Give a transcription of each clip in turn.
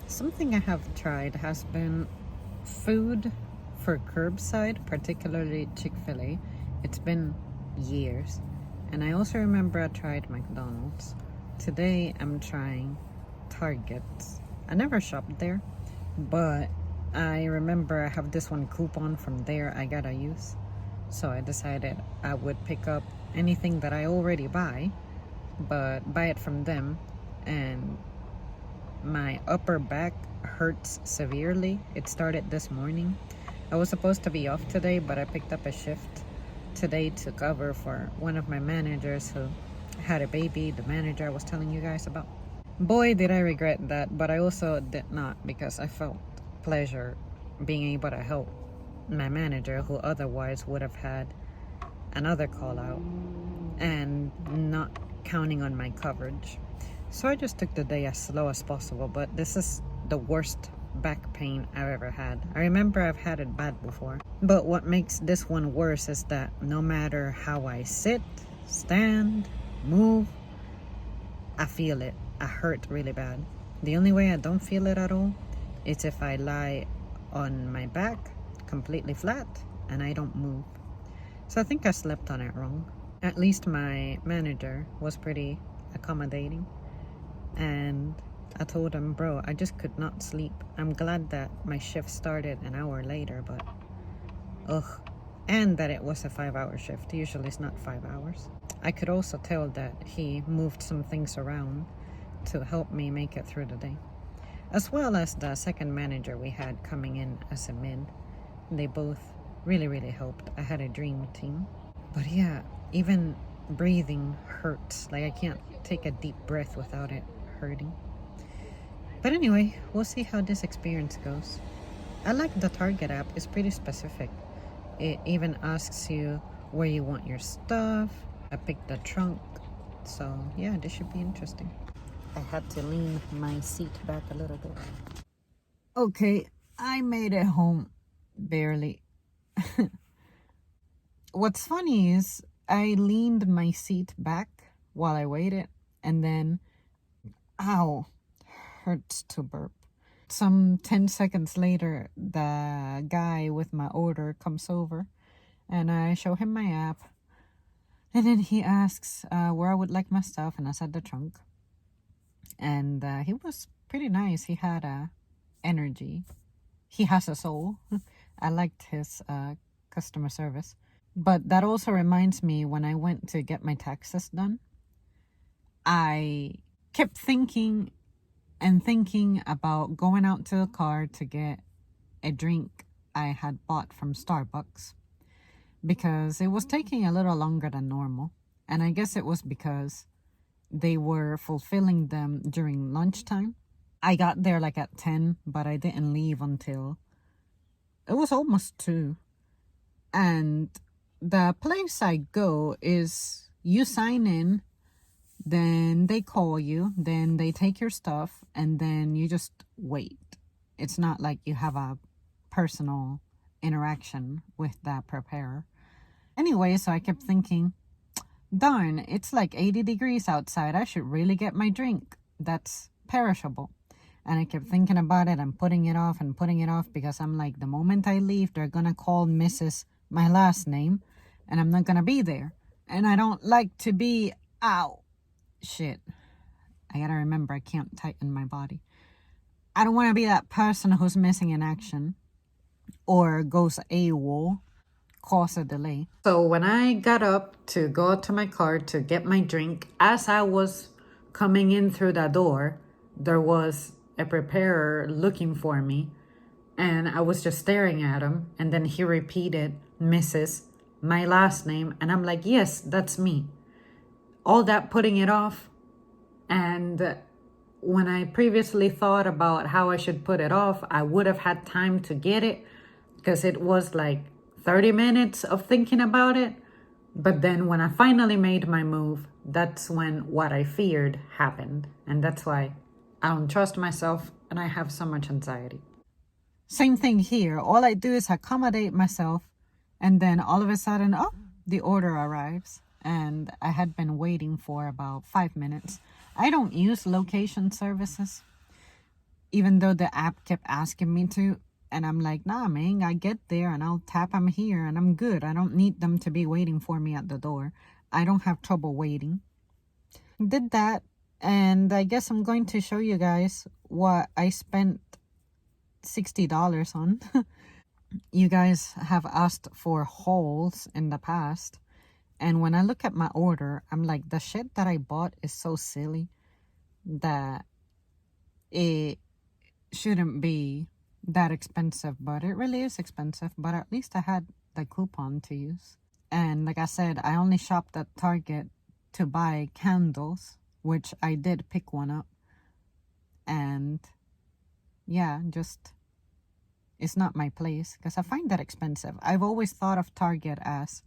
Something I have tried has been food for curbside, particularly Chick-fil-A. It's been years. And I also remember I tried McDonald's. Today I'm trying Target. I never shopped there, but I remember I have this one coupon from there I gotta use. So I decided I would pick up anything that I already buy, but buy it from them. And my upper back hurts severely. It started this morning. I was supposed to be off today, but I picked up a shift today to cover for one of my managers who had a baby, the manager I was telling you guys about. Boy, did I regret that, but I also did not, because I felt pleasure being able to help my manager, who otherwise would have had another call out and not counting on my coverage. So I just took the day as slow as possible, but this is the worst back pain I've ever had. I remember I've had it bad before, but what makes this one worse is that no matter how I sit, stand, move, I feel it. I hurt really bad. The only way I don't feel it at all is if I lie on my back completely flat and I don't move. So I think I slept on it wrong. At least my manager was pretty accommodating. And I told him, bro, I just could not sleep. I'm glad that my shift started an hour later, but ugh. And that it was a 5-hour shift. Usually it's not 5 hours. I could also tell that he moved some things around to help me make it through the day. As well as the second manager we had coming in as a mid. They both really helped. I had a dream team. But yeah, even breathing hurts. Like I can't take a deep breath without it hurting. But anyway, we'll see how this experience goes. I like the Target app. It's pretty specific. It even asks you where you want your stuff. I picked the trunk. So yeah, this should be interesting. I had to lean my seat back a little bit. Okay, I made it home. Barely. What's funny is I leaned my seat back while I waited, and then, ow, hurts to burp. Some 10 seconds later, the guy with my order comes over, and I show him my app, and then he asks where I would like my stuff, and I said the trunk. And he was pretty nice. He had energy. He has a soul. I liked his customer service. But that also reminds me, when I went to get my taxes done, I kept thinking about going out to the car to get a drink I had bought from Starbucks, because it was taking a little longer than normal. And I guess it was because they were fulfilling them during lunchtime. I got there like at 10, but I didn't leave until it was almost 2. And the place I go is, you sign in, then they call you, then they take your stuff, and then you just wait. It's not like you have a personal interaction with the preparer. Anyway, so I kept thinking, darn, it's like 80 degrees outside. I should really get my drink that's perishable. And I kept thinking about it and putting it off because I'm like, the moment I leave, they're gonna call Mrs. my last name, and I'm not gonna be there. And I don't like to be, ow, shit. I gotta remember I can't tighten my body. I don't want to be that person who's missing in action or goes AWOL, cause a delay. So when I got up to go to my car to get my drink, as I was coming in through the door, there was a preparer looking for me, and I was just staring at him, and then he repeated Mrs. my last name, and I'm like, yes, that's me. All that putting it off, and when I previously thought about how I should put it off, I would have had time to get it, because it was like 30 minutes of thinking about it. But then when I finally made my move, that's when what I feared happened. And that's why I don't trust myself, and I have so much anxiety. Same thing here. All I do is accommodate myself, and then all of a sudden, oh, the order arrives. And I had been waiting for about 5 minutes. I don't use location services. even though the app kept asking me to. And I'm like, nah, man, I get there and I'll tap them here and I'm good. I don't need them to be waiting for me at the door. I don't have trouble waiting. Did that. And I guess I'm going to show you guys what I spent $60 on. You guys have asked for hauls in the past. And when I look at my order, I'm like, the shit that I bought is so silly that it shouldn't be that expensive, but it really is expensive. But at least I had the coupon to use. And like I said, I only shopped at Target to buy candles, which I did pick one up. And yeah, just it's not my place because I find that expensive. I've always thought of Target as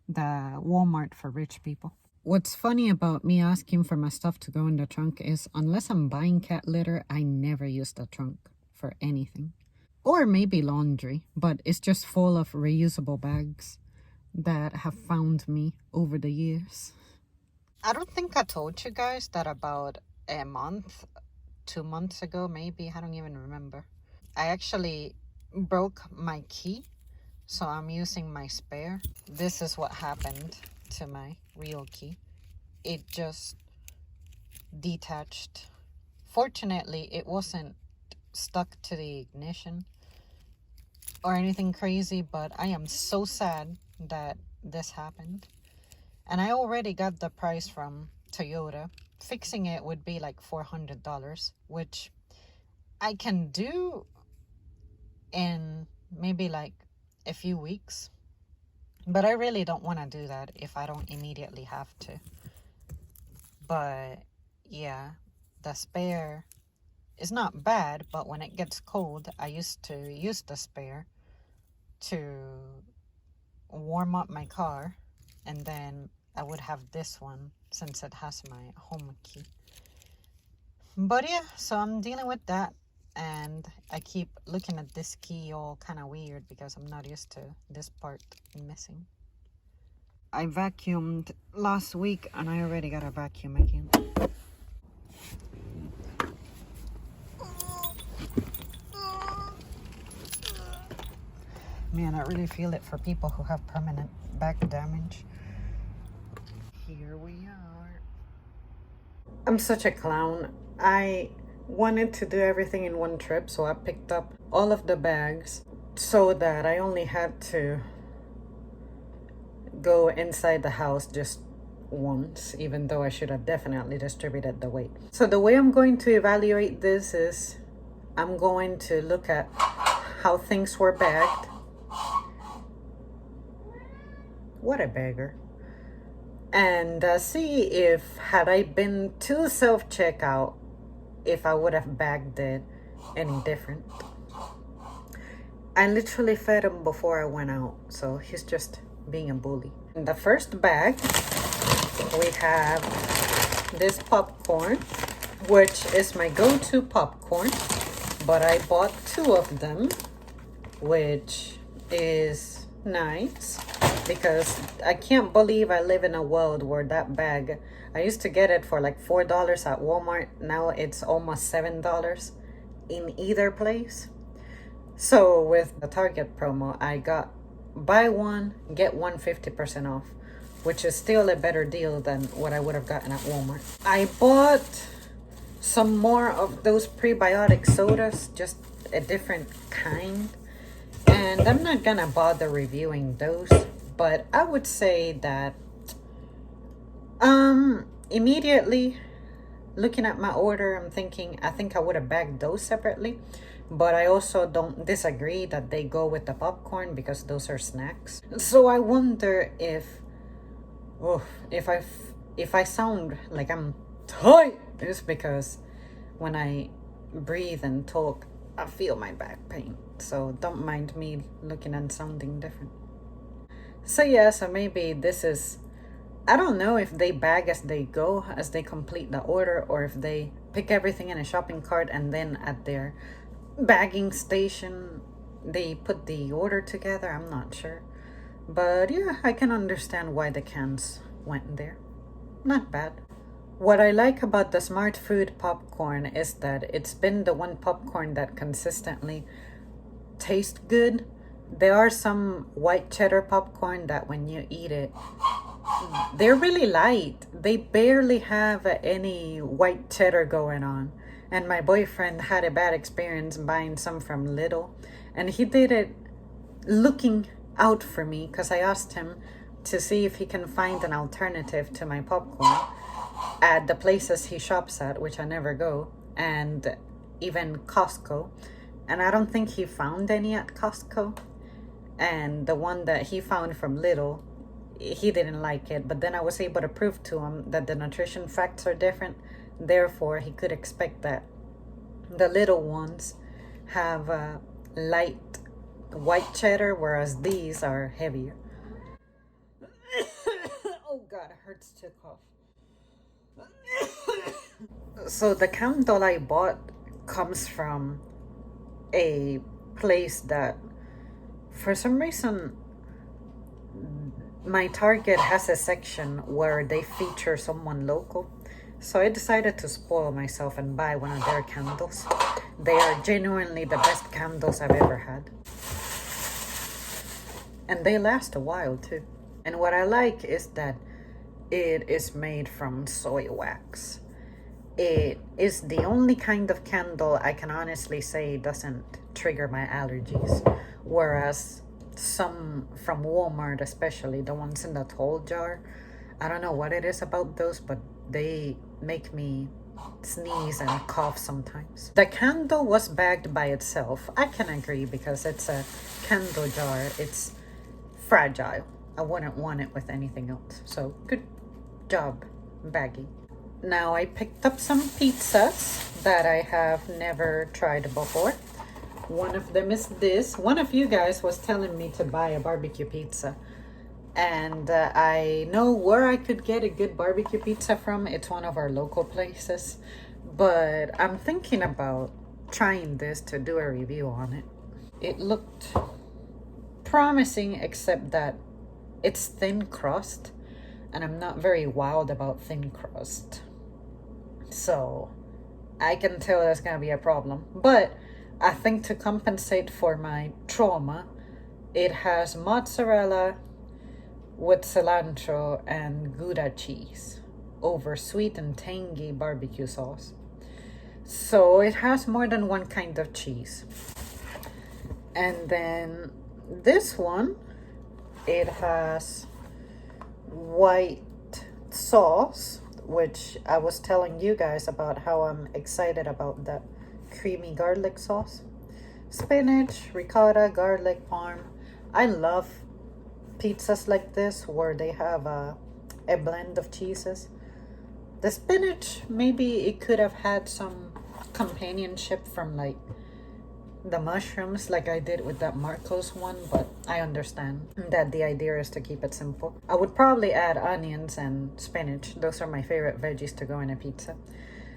the Walmart for rich people. What's funny about me asking for my stuff to go in the trunk is unless I'm buying cat litter, I never use the trunk for anything. Or maybe laundry, but it's just full of reusable bags that have found me over the years. I don't think I told you guys that about a month, 2 months ago, maybe, I don't even remember. I actually broke my key, so I'm using my spare. This is what happened to my real key. It just detached. Fortunately, it wasn't stuck to the ignition or anything crazy, but I am so sad that this happened. And I already got the price from Toyota. Fixing it would be like $400, which I can do in maybe like a few weeks. But I really don't want to do that if I don't immediately have to. But yeah, the spare is not bad, but when it gets cold, I used to use the spare to warm up my car, and then I would have this one since it has my home key. But yeah, so I'm dealing with that, and I keep looking at this key all kind of weird because I'm not used to this part missing. I vacuumed last week and I already got a vacuum again. Man, I really feel it for people who have permanent back damage. Here we are. I'm such a clown. I wanted to do everything in one trip, so I picked up all of the bags so that I only had to go inside the house just once, even though I should have definitely distributed the weight. So the way I'm going to evaluate this is I'm going to look at how things were bagged. What a beggar. And see if, had I been to self-checkout, if I would have bagged it any different. I literally fed him before I went out, so he's just being a bully. In the first bag, we have this popcorn, which is my go-to popcorn, but I bought 2 of them, which is nice because I can't believe I live in a world where that bag, I used to get it for like $4 at Walmart. Now it's almost $7 in either place. So with the Target promo, I got buy one, get one 50% off, which is still a better deal than what I would have gotten at Walmart. I bought some more of those prebiotic sodas, just a different kind. And I'm not gonna bother reviewing those, but I would say that immediately looking at my order, I'm thinking I think I would have bagged those separately, but I also don't disagree that they go with the popcorn because those are snacks. So I wonder if I sound like I'm tight, it's because when I breathe and talk, I feel my back pain. So don't mind me looking and sounding different. So yeah, so maybe this is, I don't know if they bag as they go, as they complete the order, or if they pick everything in a shopping cart and then at their bagging station they put the order together. I'm not sure. But yeah, I can understand why the cans went there. Not bad. What I like about the Smart Food popcorn is that it's been the one popcorn that consistently tastes good. There are some white cheddar popcorn that when you eat it, they're really light. They barely have any white cheddar going on. And my boyfriend had a bad experience buying some from Lidl. And he did it looking out for me because I asked him to see if he can find an alternative to my popcorn at the places he shops at, which I never go, and even Costco. And I don't think he found any at Costco. And the one that he found from Lidl, he didn't like it. But then I was able to prove to him that the nutrition facts are different. Therefore, he could expect that the little ones have light white cheddar, whereas these are heavier. Oh God, it hurts to cough. So the candle I bought comes from a place that, for some reason, my Target has a section where they feature someone local. So I decided to spoil myself and buy one of their candles. They are genuinely the best candles I've ever had. And they last a while too. And what I like is that it is made from soy wax. It is the only kind of candle I can honestly say doesn't trigger my allergies. Whereas some from Walmart, especially the ones in the tall jar, I don't know what it is about those, but they make me sneeze and cough sometimes. The candle was bagged by itself. I can agree because it's a candle jar. It's fragile. I wouldn't want it with anything else. So good job, baggy. Now I picked up some pizzas that I have never tried before. One of them is this. One of you guys was telling me to buy a barbecue pizza. And I know where I could get a good barbecue pizza from. It's one of our local places. But I'm thinking about trying this to do a review on it. It looked promising, except that it's thin crust. And I'm not very wild about thin crust. So I can tell that's going to be a problem. But I think to compensate for my trauma, it has mozzarella with cilantro and Gouda cheese over sweet and tangy barbecue sauce. So it has more than one kind of cheese. And then this one, it has white sauce, which I was telling you guys about how I'm excited about that creamy garlic sauce. Spinach, ricotta, garlic, parm. I love pizzas like this where they have a blend of cheeses. The spinach, maybe it could have had some companionship from like the mushrooms like I did with that Marcos one, but I understand that the idea is to keep it simple. I would probably add onions and spinach. Those are my favorite veggies to go in a pizza.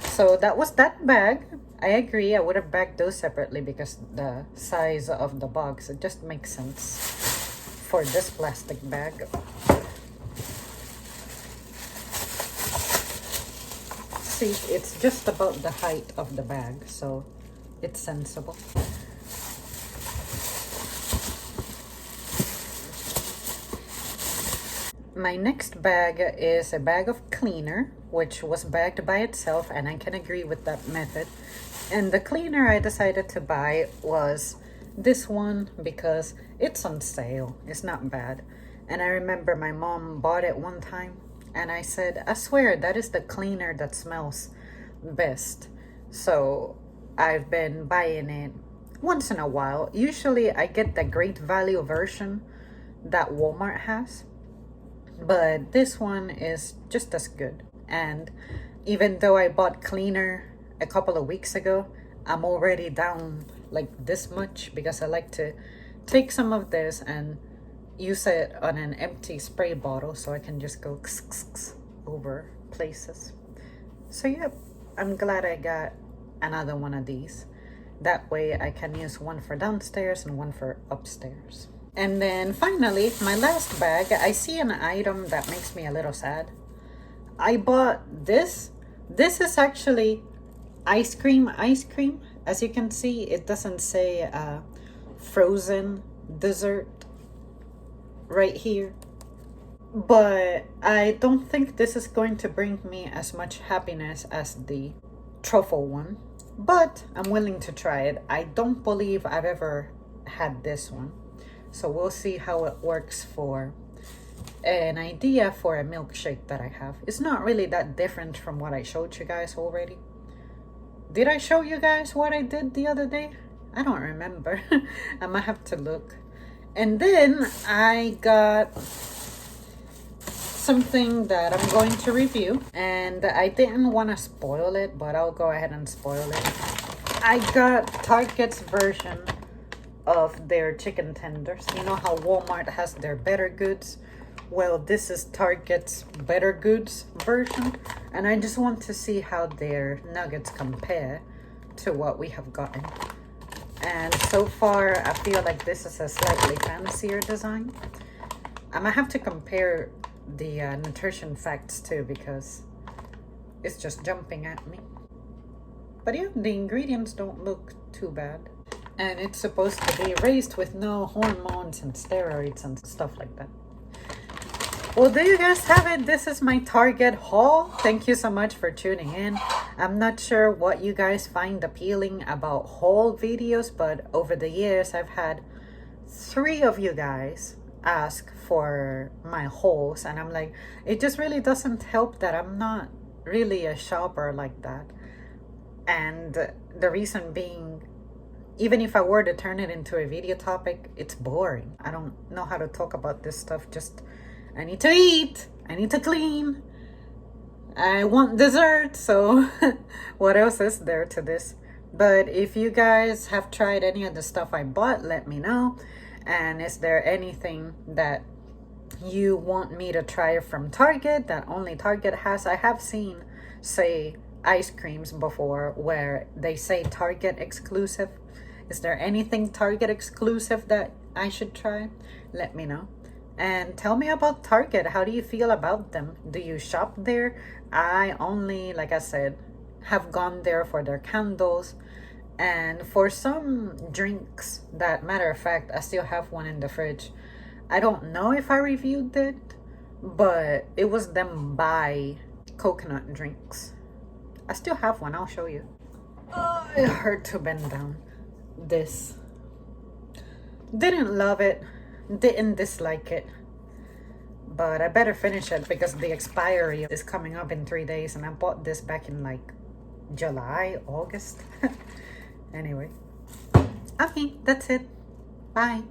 So that was that bag. I agree, I would have bagged those separately because the size of the box, it just makes sense for this plastic bag. See, it's just about the height of the bag, so it's sensible. My next bag is a bag of cleaner, which was bagged by itself, and I can agree with that method. And the cleaner I decided to buy was this one because it's on sale. It's not bad. And I remember my mom bought it one time, and I said, I swear that is the cleaner that smells best. So I've been buying it once in a while. Usually I get the great value version that Walmart has, but this one is just as good. And even though I bought cleaner a couple of weeks ago, I'm already down like this much because I like to take some of this and use it on an empty spray bottle so I can just go over places. So yeah, I'm glad I got another one of these. That way I can use one for downstairs and one for upstairs. And then finally, my last bag, I see an item that makes me a little sad. I bought this. This is actually ice cream. As you can see, it doesn't say frozen dessert right here. But I don't think this is going to bring me as much happiness as the truffle one. But I'm willing to try it. I don't believe I've ever had this one. So we'll see how it works for an idea for a milkshake that I have. It's not really that different from what I showed you guys already. Did I show you guys what I did the other day? I don't remember. I might have to look. And then I got something that I'm going to review, and I didn't want to spoil it, but I'll go ahead and spoil it. I got Target's version of their chicken tenders. You know how Walmart has their Better Goods? Well, this is Target's Better Goods version, and I just want to see how their nuggets compare to what we have gotten. And so far, I feel like this is a slightly fancier design. I might have to compare the nutrition facts too, because it's just jumping at me. But yeah, the ingredients don't look too bad. And it's supposed to be raised with no hormones and steroids and stuff like that. Well, there you guys have it. This is my Target haul. Thank you so much for tuning in. I'm not sure what you guys find appealing about haul videos, but over the years, I've had 3 of you guys ask for my hauls, and I'm like, it just really doesn't help that I'm not really a shopper like that. And the reason being, even if I were to turn it into a video topic, it's boring. I don't know how to talk about this stuff. Just, I need to eat, I need to clean, I want dessert, so what else is there to this? But if you guys have tried any of the stuff I bought, let me know. And is there anything that you want me to try from Target that only Target has? I have seen, say, ice creams before where they say Target exclusive. Is there anything Target exclusive that I should try? Let me know. And tell me about Target. How do you feel about them? Do you shop there? I only, like I said, have gone there for their candles and for some drinks. That, matter of fact, I still have one in the fridge. I don't know if I reviewed it, but it was them buy coconut drinks. I still have one. I'll show you. Oh, it hurt to bend down. This. Didn't love it. Didn't dislike it. But I better finish it because the expiry is coming up in 3 days, and I bought this back in like July, August. Anyway. Okay, that's it. Bye.